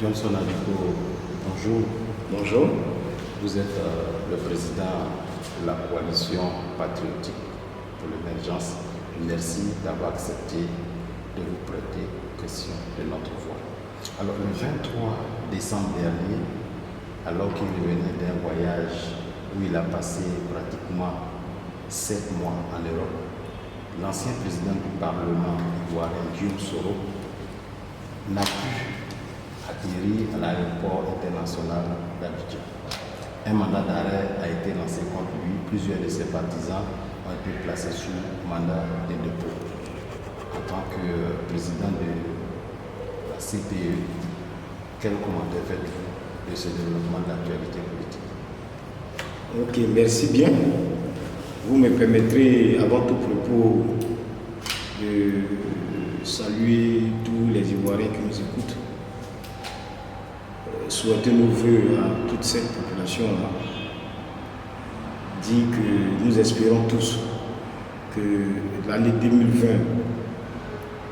Johnson Aliko, bonjour. Bonjour. Vous êtes le président de la coalition patriotique pour l'émergence. Merci d'avoir accepté de vous prêter question de notre voix. Alors, le 23 décembre dernier, alors qu'il revenait d'un voyage où il a passé pratiquement 7 mois en Europe, l'ancien président du Parlement ivoirien, Guillaume Soro, n'a pu atterrir à l'aéroport international d'Abidjan. Un mandat d'arrêt a été lancé contre lui. Plusieurs de ses partisans ont été placés sous mandat de dépôt. En tant que président de la CPE, quel commentaire faites-vous de ce développement de l'actualité politique? Ok, merci bien. Vous me permettrez, avant tout propos, de saluer tous les Ivoiriens qui nous écoutent, souhaiter nos voeux à toute cette population-là, dire que nous espérons tous que l'année 2020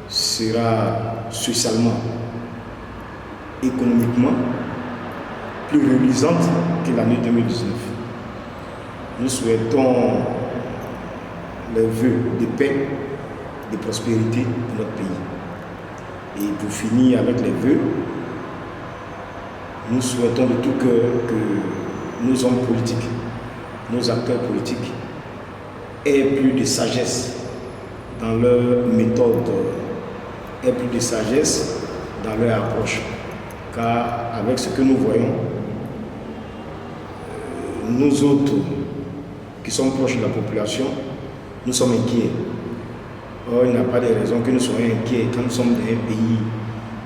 sera socialement, économiquement plus reluisante que l'année 2019. Nous souhaitons les vœux de paix, de prospérité pour notre pays. Et pour finir avec les vœux, nous souhaitons de tout cœur que nos hommes politiques, nos acteurs politiques aient plus de sagesse dans leur méthode, aient plus de sagesse dans leur approche. Car avec ce que nous voyons, nous autres qui sommes proches de la population, nous sommes inquiets. Or, il n'y a pas de raison que nous soyons inquiets quand nous sommes dans un pays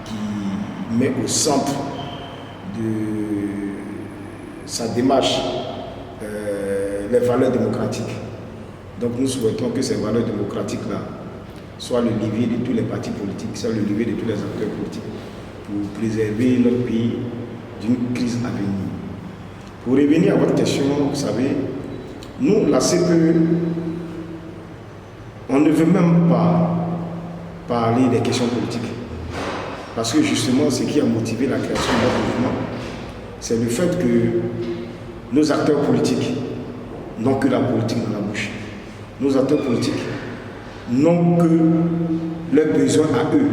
qui met au centre de sa démarche les valeurs démocratiques. Donc nous souhaitons que ces valeurs démocratiques-là soient le levier de tous les partis politiques, soient le levier de tous les acteurs politiques pour préserver notre pays d'une crise à venir. Pour revenir à votre question, vous savez, nous, la CPE, on ne veut même pas parler des questions politiques. Parce que justement, ce qui a motivé la création de notre mouvement, c'est le fait que nos acteurs politiques n'ont que la politique dans la bouche. Nos acteurs politiques n'ont que leurs besoins à eux.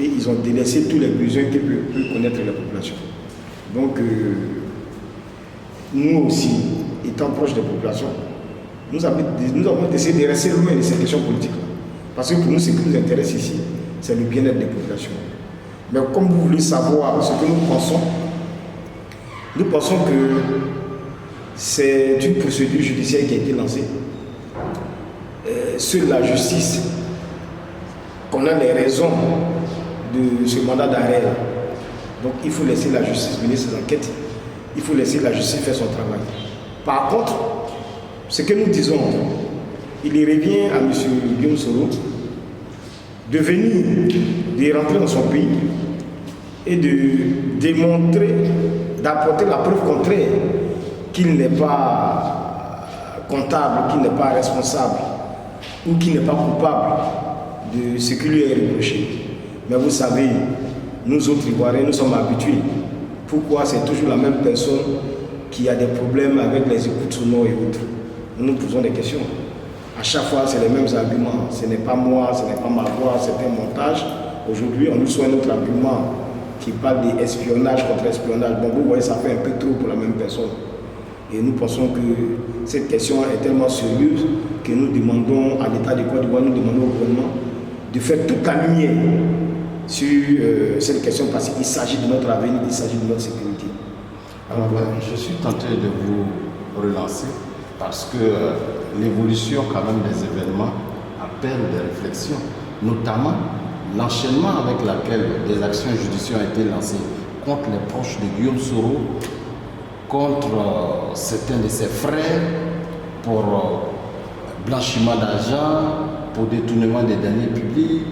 Et ils ont délaissé tous les besoins que peut connaître la population. Donc, nous aussi, étant proches des populations, nous avons décidé de rester loin de ces questions politiques-là. Parce que pour nous, ce qui nous intéresse ici, c'est le bien-être des populations. Mais comme vous voulez savoir ce que nous pensons que c'est une procédure judiciaire qui a été lancée. Seule la justice connaît les raisons de ce mandat d'arrêt. Donc il faut laisser la justice mener ses enquêtes. Il faut laisser la justice faire son travail. Par contre, ce que nous disons, il revient à M. Guillaume Soro de venir, de rentrer dans son pays et de démontrer, d'apporter la preuve contraire qu'il n'est pas comptable, qu'il n'est pas responsable ou qu'il n'est pas coupable de ce qui lui est reproché. Mais vous savez, nous autres Ivoiriens, nous sommes habitués. Pourquoi c'est toujours la même personne qui a des problèmes avec les écoutes sonores et autres? Nous nous posons des questions. À chaque fois, c'est les mêmes arguments. Ce n'est pas moi, ce n'est pas ma voix, c'est un montage. Aujourd'hui, on nous soit un autre argument qui parle d'espionnage contre espionnage. Bon, vous voyez, ça fait un peu trop pour la même personne. Et nous pensons que cette question est tellement sérieuse que nous demandons à l'État de Côte d'Ivoire, nous demandons au gouvernement de faire toute la lumière sur cette question parce qu'il s'agit de notre avenir, il s'agit de notre sécurité. Alors, je suis tenté de vous relancer parce que l'évolution quand même des événements appelle des réflexions, notamment l'enchaînement avec lequel des actions judiciaires ont été lancées contre les proches de Guillaume Soro, contre certains de ses frères pour blanchiment d'argent, pour détournement des deniers publics,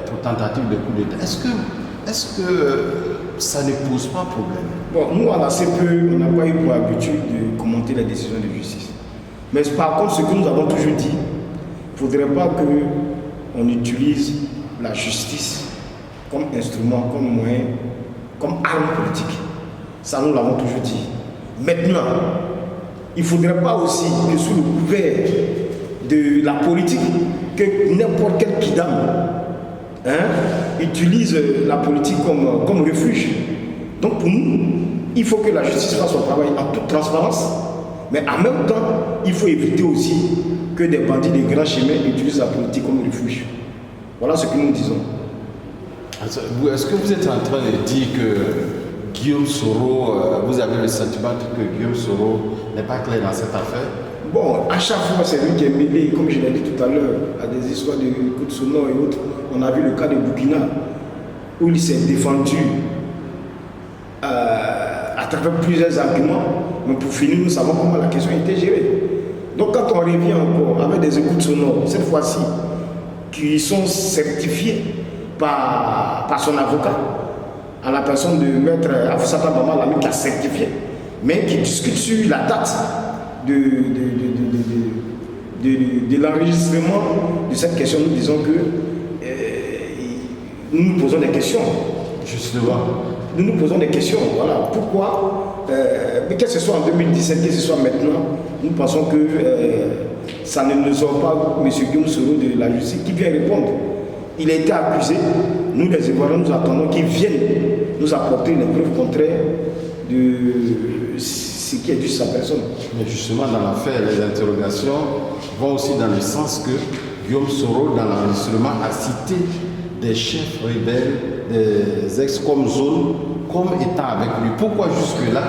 pour tentative de coup d'État. Est-ce que ça ne pose pas problème? Bon, nous à la CPE, on n'a pas eu pour habitude de commenter les décisions de justice. Mais par contre, ce que nous avons toujours dit, il ne faudrait pas qu'on utilise la justice comme instrument, comme moyen, comme arme politique. Ça, nous l'avons toujours dit. Maintenant, il ne faudrait pas aussi que sous le couvert de la politique, que n'importe quel kidam utilise la politique comme refuge. Donc pour nous, il faut que la justice fasse son travail en toute transparence, mais en même temps, il faut éviter aussi que des bandits de grands chemins utilisent la politique comme refuge. Voilà ce que nous disons. Est-ce que vous êtes en train de dire que Guillaume Soro, vous avez le sentiment que Guillaume Soro n'est pas clair dans cette affaire? Bon, à chaque fois, c'est lui qui est mêlé, comme je l'ai dit tout à l'heure, à des histoires de coups de sonore et autres. On a vu le cas de Burkina, où il s'est défendu à travers plusieurs arguments, mais pour finir, nous savons comment la question a été gérée. Donc quand on revient encore avec des écoutes sonores, cette fois-ci, qui sont certifiées par son avocat, à la personne de maître Afoussata Bama, l'ami qui a certifié, mais qui discute sur la date de l'enregistrement de cette question. Nous disons que nous nous posons des questions. Justement. Nous nous posons des questions. Voilà. Pourquoi mais que ce soit en 2017, que ce soit maintenant, nous pensons que ça ne nous sort pas M. Guillaume Soro de la justice qui vient répondre. Il a été accusé. Nous, les Ivoiriens, nous attendons qu'il vienne nous apporter les preuves contraires de ce qui est dû à sa personne. Mais justement, dans l'affaire, les interrogations vont aussi dans le sens que Guillaume Soro, dans l'enregistrement, a cité des chefs rebelles, des ex-com zone, comme étant avec lui. Pourquoi jusque-là,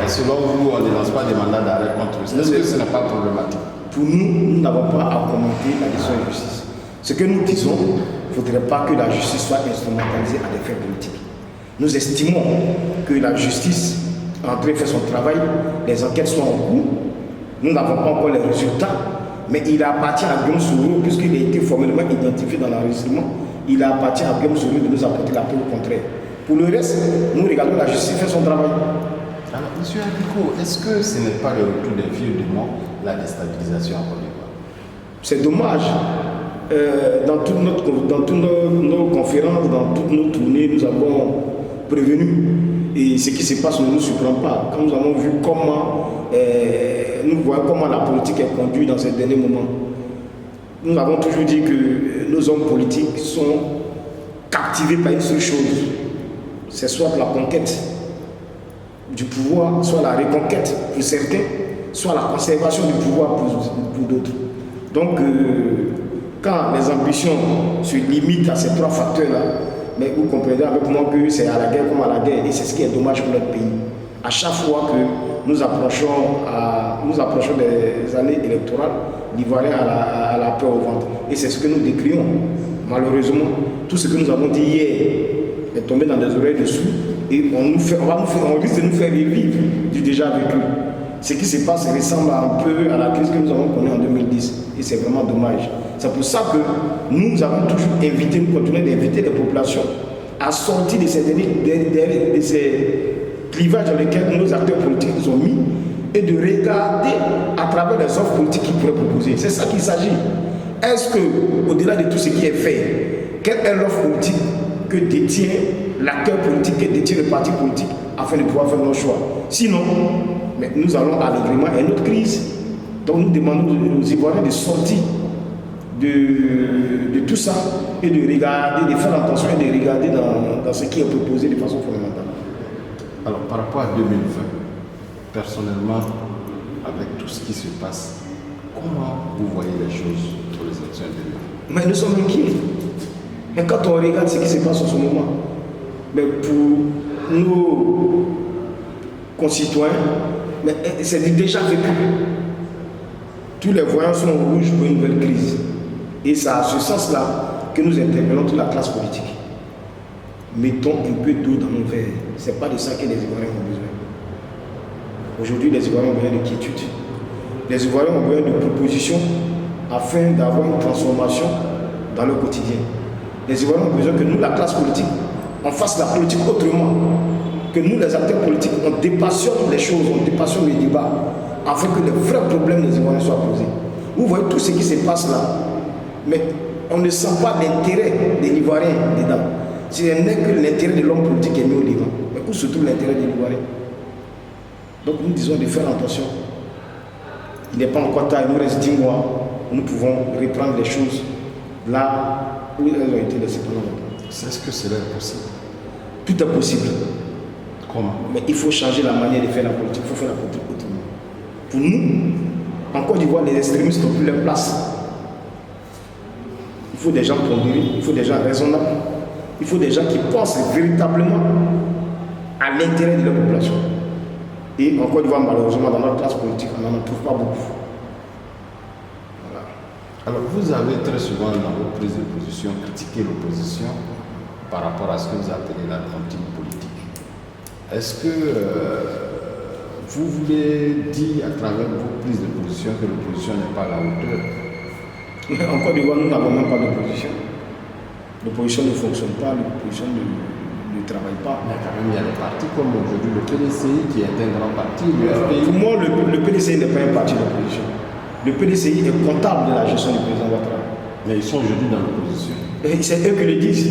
selon vous, on ne lance pas des mandats d'arrêt contre eux? Est-ce que ce n'est pas problématique? Pour nous, nous n'avons pas à commenter la décision de justice. Ce que nous disons, il ne faudrait pas que la justice soit instrumentalisée à des fins politiques. Nous estimons que la justice est en train de faire son travail, les enquêtes sont en cours, nous n'avons pas encore les résultats, mais il appartient à Guillaume Soro, puisqu'il a été formellement identifié dans l'enregistrement, il appartient à Guillaume Soro de nous apporter la preuve contraire. Pour le reste, nous regardons la justice faire son travail. Alors, M. Abiko, est-ce que ce n'est pas le retour des vieux démons, la déstabilisation en Côte d'Ivoire? C'est dommage. Dans toutes nos conférences, dans toutes nos tournées, nous avons prévenu. Et ce qui se passe ne nous surprend pas. Quand nous avons vu comment, nous voyons comment la politique est conduite dans ces derniers moments, nous avons toujours dit que nos hommes politiques sont captivés par une seule chose. C'est soit la conquête du pouvoir, soit la reconquête pour certains, soit la conservation du pouvoir pour d'autres. Donc, quand les ambitions se limitent à ces trois facteurs-là, mais vous comprenez avec moi que c'est à la guerre comme à la guerre, et c'est ce qui est dommage pour notre pays. À chaque fois que nous approchons des années électorales, l'Ivoirien a la peur au ventre. Et c'est ce que nous décrions. Malheureusement, tout ce que nous avons dit hier est tombé dans des oreilles de sourds, et on risque de nous faire revivre du déjà vécu. Ce qui se passe ressemble un peu à la crise que nous avons connue en 2010, et c'est vraiment dommage. C'est pour ça que nous avons toujours invité, nous continuons d'inviter les populations à sortir de ces clivages dans lesquels nos acteurs politiques nous ont mis et de regarder à travers les offres politiques qu'ils pourraient proposer. C'est ça qu'il s'agit. Est-ce que, au-delà de tout ce qui est fait, quelle est l'offre politique que détient l'acteur politique, que détient le parti politique afin de pouvoir faire nos choix? Sinon, mais nous allons allègrement à une autre crise. Donc nous demandons aux Ivoiriens de sortir de tout ça et de regarder, de faire attention et de regarder dans ce qui est proposé de façon fondamentale. Alors par rapport à 2020, personnellement, avec tout ce qui se passe, comment vous voyez les choses pour les élections de 2020? Mais nous sommes inquiets. Mais quand on regarde ce qui se passe en ce moment, mais pour nos concitoyens, c'est déjà vécu. Tous les voyants sont rouges pour une nouvelle crise. Et c'est à ce sens-là que nous interpellons toute la classe politique. Mettons un peu d'eau dans nos verres. Ce n'est pas de ça que les Ivoiriens ont besoin. Aujourd'hui, les Ivoiriens ont besoin de quiétude. Les Ivoiriens ont besoin de propositions afin d'avoir une transformation dans leur quotidien. Les Ivoiriens ont besoin que nous, la classe politique, on fasse la politique autrement. Que nous, les acteurs politiques, on dépassionne les choses, on dépassionne les débats, afin que les vrais problèmes des Ivoiriens soient posés. Vous voyez tout ce qui se passe là, mais on ne sent pas l'intérêt des Ivoiriens dedans. Ce n'est que l'intérêt de l'homme politique qui est mis au devant. Mais où se trouve l'intérêt des Ivoiriens? Donc nous disons de faire attention. Il n'est pas encore tard, il nous reste 10 mois. Nous pouvons reprendre les choses là où elles ont été laissées pendant longtemps. Est-ce que cela est possible? Tout est possible. Comment? Mais il faut changer la manière de faire la politique. Il faut faire la politique autrement. Pour nous, en Côte d'Ivoire, les extrémistes n'ont plus leur place. Il faut des gens pondérés, il faut des gens raisonnables, il faut des gens qui pensent véritablement à l'intérêt de leur population. Et en Côte d'Ivoire, malheureusement, dans notre classe politique, on n'en trouve pas beaucoup. Voilà. Alors, vous avez très souvent, dans vos prises de position, critiqué l'opposition par rapport à ce que vous appelez la cantine politique. Est-ce que vous voulez dire à travers vos prises de position que l'opposition n'est pas à la hauteur? En Côte d'Ivoire, nous n'avons même pas d'opposition. L'opposition ne fonctionne pas, l'opposition ne travaille pas. Mais quand même, il y a des partis comme aujourd'hui le PDCI qui est un grand parti, le FPI. Pour moi, le PDCI n'est pas un parti d'opposition. Le PDCI est comptable de la gestion du président Ouattara. Mais ils sont aujourd'hui dans l'opposition. C'est eux qui le disent.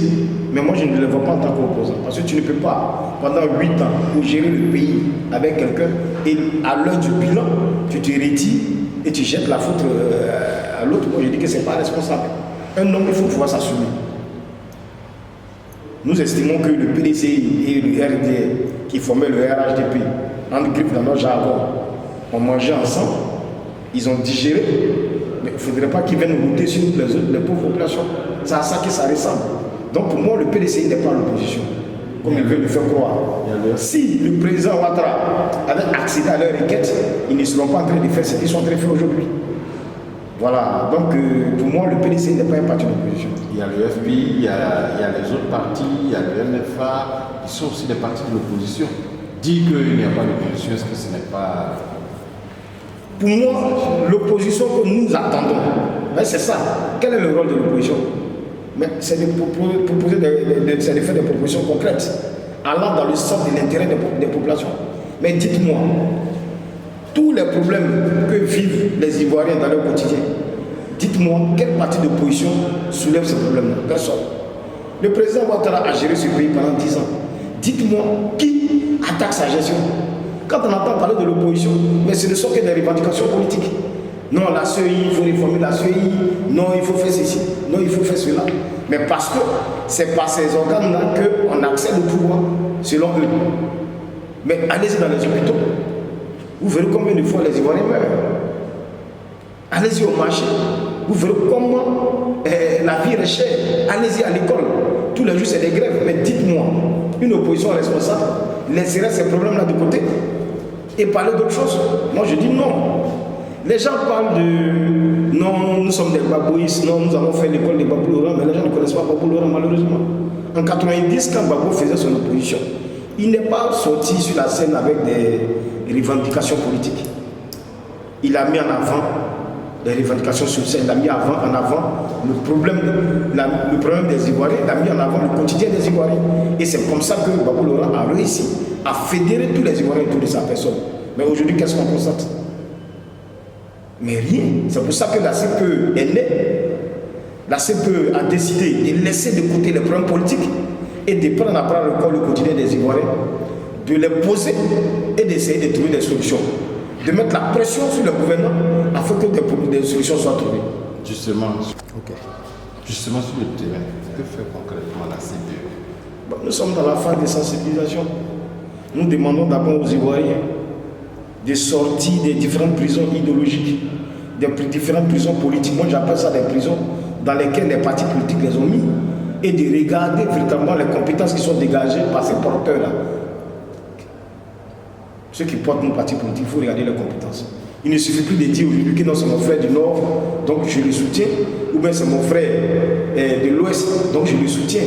Mais moi, je ne le vois pas en tant qu'opposant. Parce que tu ne peux pas, pendant 8 ans, gérer le pays avec quelqu'un et à l'heure du bilan, tu te retires et tu jettes la faute à l'autre. Moi, je dis que ce n'est pas responsable. Un homme, il faut pouvoir s'assumer. Nous estimons que le PDCI et le RD qui formaient le RHDP, en griffe dans notre jargon, ont mangé ensemble, ils ont digéré, mais il ne faudrait pas qu'ils viennent router sur les pauvres populations. C'est à ça que ça ressemble. Donc pour moi, le PDCI n'est pas l'opposition, comme ils veulent le faire croire. Si le président Ouattara avait accédé à leur requête, ils ne seront pas en train de faire ce qu'ils sont en train de faire aujourd'hui. Voilà, donc pour moi, le PDCI n'est pas un parti d'opposition. Il y a le FPI, il y a les autres partis, il y a le MFA, ils sont aussi des partis de l'opposition. Dire qu'il n'y a pas d'opposition, est-ce que ce n'est pas... Pour moi, l'opposition que nous attendons, c'est ça. Quel est le rôle de l'opposition? C'est de proposer de faire des propositions concrètes, allant dans le sens de l'intérêt des populations. Mais dites-moi, tous les problèmes que vivent les Ivoiriens dans leur quotidien, dites-moi, quel parti d'opposition soulève ces problèmes-là? Personne. Le président Ouattara a géré ce pays pendant 10 ans. Dites-moi, qui attaque sa gestion? Quand on entend parler de l'opposition, mais ce ne sont que des revendications politiques. Non, la CEI, il faut réformer la CEI. Non, il faut faire ceci. Non, il faut faire cela. Mais parce que c'est par ces organes-là qu'on accède au pouvoir, selon eux. Mais allez-y dans les hôpitaux. Vous verrez combien de fois les Ivoiriens meurent. Allez-y au marché. Vous verrez comment la vie est chère. Allez-y à l'école. Tous les jours, c'est des grèves. Mais dites-moi, une opposition responsable laisserait ces problèmes-là de côté et parler d'autre chose? Moi, je dis non. Les gens parlent de non, nous sommes des babouistes, non, nous avons fait l'école des Babou Laurent, mais les gens ne connaissent pas Babou Laurent, malheureusement. En 90, quand Babou faisait son opposition, il n'est pas sorti sur la scène avec des revendications politiques. Il a mis en avant les revendications sociales, il a mis en avant le problème des Ivoiriens, il a mis en avant le quotidien des Ivoiriens. Et c'est comme ça que Babou Laurent a réussi à fédérer tous les Ivoiriens autour de sa personne. Mais aujourd'hui, qu'est-ce qu'on constate? Mais rien. C'est pour ça que la CPE est née. La CPE a décidé de laisser de côté les problèmes politiques et de prendre à bras le corps le quotidien des Ivoiriens, de les poser et d'essayer de trouver des solutions. De mettre la pression sur le gouvernement afin que des solutions soient trouvées. Justement, justement sur le terrain, que fait concrètement la CPE? Nous sommes dans la phase de sensibilisation. Nous demandons d'abord aux Ivoiriens de sortir des différentes prisons idéologiques, des différentes prisons politiques. Moi, j'appelle ça des prisons dans lesquelles les partis politiques les ont mis, et de regarder véritablement les compétences qui sont dégagées par ces porteurs-là. Ceux qui portent nos partis politiques, il faut regarder leurs compétences. Il ne suffit plus de dire aujourd'hui que non, c'est mon frère du Nord, donc je le soutiens, ou bien c'est mon frère de l'Ouest, donc je le soutiens.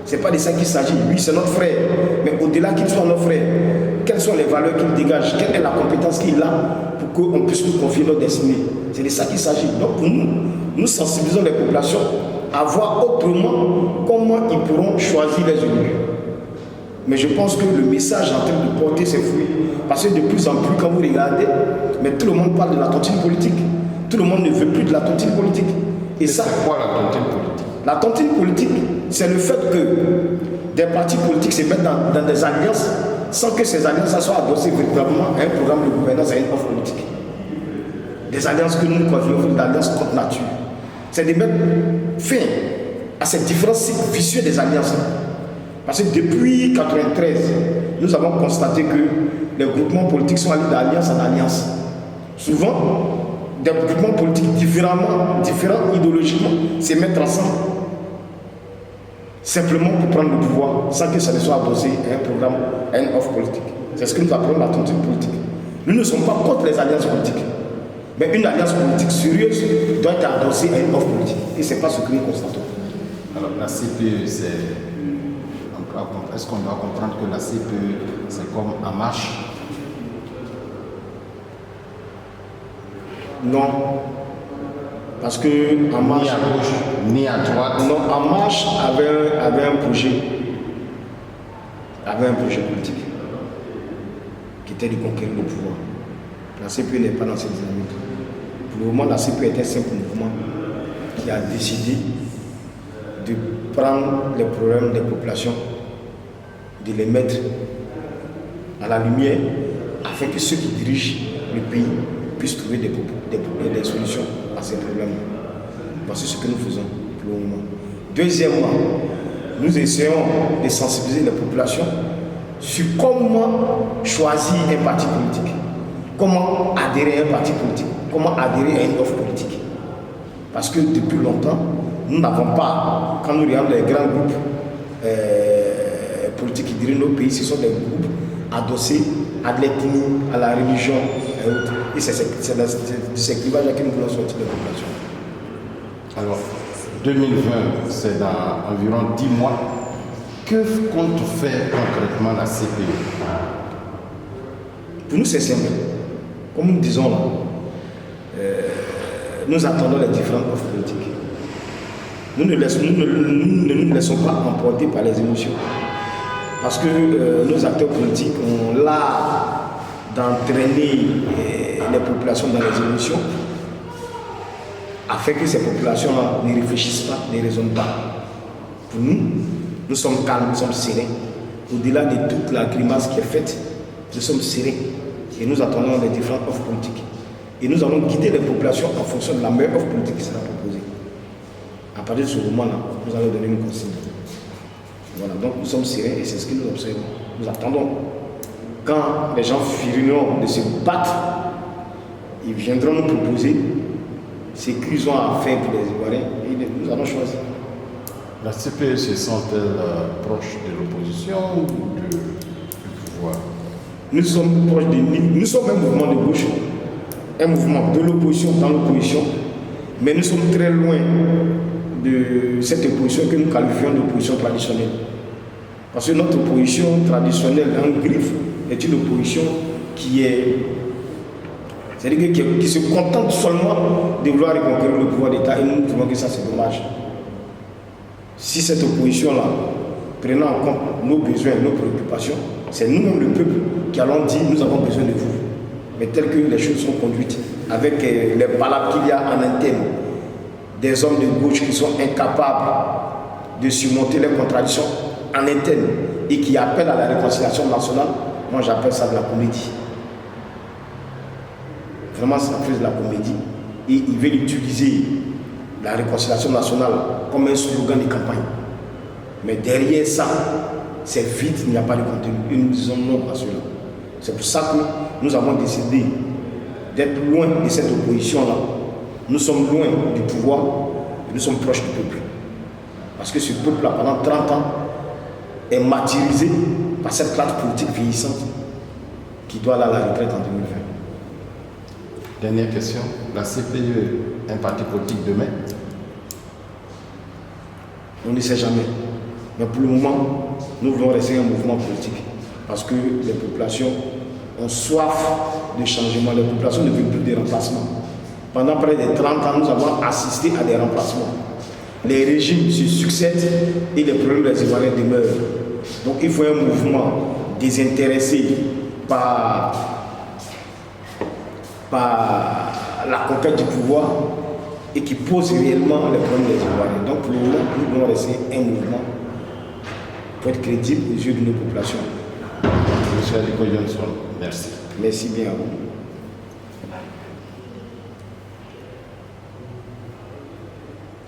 Ce n'est pas de ça qu'il s'agit. Oui, c'est notre frère. Mais au-delà qu'il soit notre frère, quelles sont les valeurs qu'il dégage? Quelle est la compétence qu'il a pour qu'on puisse nous confier notre destinée? C'est de ça qu'il s'agit. Donc pour nous, nous sensibilisons les populations à voir autrement comment ils pourront choisir les élus. Mais je pense que le message est en train de porter ses fruits. Parce que de plus en plus, quand vous regardez, mais tout le monde parle de la tontine politique. Tout le monde ne veut plus de la tontine politique. Et ça, c'est quoi la tontine politique? La tontine politique, c'est le fait que des partis politiques se mettent dans des alliances sans que ces alliances soient adossées véritablement à un programme de gouvernance, à une offre politique. Des alliances que nous qualifions d'alliances contre nature. C'est de mettre fin à ces différents cycles vicieux des alliances. Parce que depuis 1993, nous avons constaté que les groupements politiques sont allés d'alliance en alliance. Souvent, des groupements politiques différents idéologiquement se mettent ensemble simplement pour prendre le pouvoir sans que ça ne soit adossé à un programme, à une offre politique. C'est ce que nous appelons la tontine politique. Nous ne sommes pas contre les alliances politiques. Mais une alliance politique sérieuse doit être adossée à une offre politique. Et ce n'est pas ce que nous constatons. Alors la CPE, est-ce qu'on doit comprendre que la CPE, c'est comme En Marche? Non. Parce que En Marche... Ni à gauche, ni à droite. Non, En Marche avait un projet. Avait un projet politique. Qui était de conquérir le pouvoir. La CPE n'est pas dans cette dynamique. Pour le moment, la CPE est un simple mouvement qui a décidé de prendre les problèmes des populations, de les mettre à la lumière afin que ceux qui dirigent le pays puissent trouver des solutions à ces problèmes. Voici ce que nous faisons pour le moment. Deuxièmement, nous essayons de sensibiliser les populations sur comment choisir un parti politique, comment adhérer à un parti politique, comment adhérer à une offre politique. Parce que depuis longtemps, nous n'avons pas, quand nous regardons les grands groupes politiques qui dirigent nos pays, ce sont des groupes adossés à l'ethnie, à la religion et autres. Et c'est de ces clivages-là que nous voulons sortir de la population. Alors, 2020, c'est dans environ 10 mois. Que compte faire concrètement la CPE? Pour nous, c'est simple. Comme nous disons là, nous attendons les différentes offres politiques. Nous ne nous laissons pas emporter par les émotions. Parce que nos acteurs politiques ont l'art d'entraîner les populations dans les émotions afin que ces populations-là ne réfléchissent pas, ne raisonnent pas. Pour nous, nous sommes calmes, nous sommes sereins. Au-delà de toute la grimace qui est faite, nous sommes sereins. Et nous attendons les différentes offres politiques. Et nous allons guider les populations en fonction de la meilleure offre politique qui sera proposée. À partir de ce moment-là, nous allons donner une consigne. Voilà, donc nous sommes sereins et c'est ce que nous observons. Nous attendons. Quand les gens finiront de se battre, ils viendront nous proposer ce qu'ils ont à faire pour les Ivoiriens et nous allons choisir. La CPE se sent-elle proche de l'opposition ou du pouvoir? Nous sommes proches nous sommes un mouvement de gauche, un mouvement de l'opposition dans l'opposition, mais nous sommes très loin de cette opposition que nous qualifions d'opposition traditionnelle. Parce que notre opposition traditionnelle en griffe est une opposition c'est-à-dire qui se contente seulement de vouloir reconquérir le pouvoir d'État et nous trouvons que ça c'est dommage. Si cette opposition-là, prenant en compte nos besoins, nos préoccupations, c'est nous-mêmes le peuple qui allons dire nous avons besoin de vous. Mais telles que les choses sont conduites, avec les palabres qu'il y a en interne, des hommes de gauche qui sont incapables de surmonter les contradictions en interne et qui appellent à la réconciliation nationale, moi j'appelle ça de la comédie. Vraiment, ça fait de la comédie. Et ils veulent utiliser la réconciliation nationale comme un slogan de campagne. Mais derrière ça, c'est vide, il n'y a pas de contenu. Et nous disons non à cela. C'est pour ça que nous avons décidé d'être loin de cette opposition-là. Nous sommes loin du pouvoir et nous sommes proches du peuple. Parce que ce peuple-là, pendant 30 ans, est martyrisé par cette classe politique vieillissante qui doit aller à la retraite en 2020. Dernière question. La CPE, un parti politique demain? On ne sait jamais. Mais pour le moment, nous voulons rester un mouvement politique. Parce que les populations ont soif de changement. Les populations ne veulent plus de remplacement. Pendant près de 30 ans, nous avons assisté à des remplacements. Les régimes se succèdent et les problèmes des Ivoiriens demeurent. Donc il faut un mouvement désintéressé par la conquête du pouvoir et qui pose réellement les problèmes des Ivoiriens. Donc pour le moment, nous devons rester un mouvement pour être crédible aux yeux de nos populations. Monsieur Aliko Johnson, merci. Merci bien à vous.